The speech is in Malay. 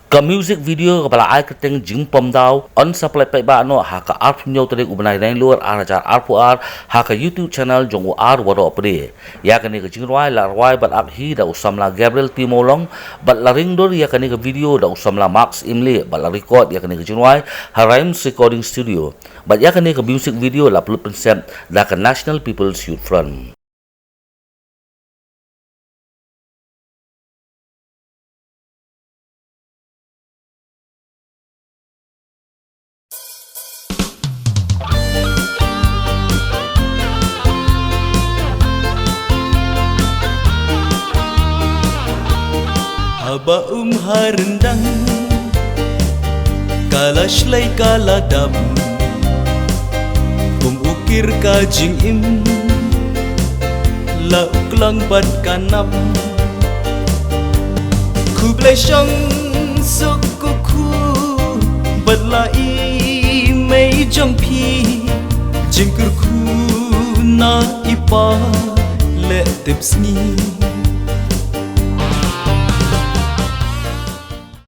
Ka music video ka bala ai keteng jing pom daw on supply pa ba no ha ka arp nyo tade ubnai lain luar arajar arpu ar ha ka YouTube channel jongu ar waro pre ya kani ka jing rwai la rwai bat ak hi da usamla Gabriel Timolong bat la ring dor ya kani ka video da usamla Max Imli bat la record ya kani ka jing rwai Rhymes Recording Studio bat ya kani ka music video la 10% da ka National People's Youth Front. Haba harendang kala shlai kala dam ukir ka jing im la uklang bat kanam ku bleshang suk ku bat la i mei jong pi jing kur ku na ipa le tip sngi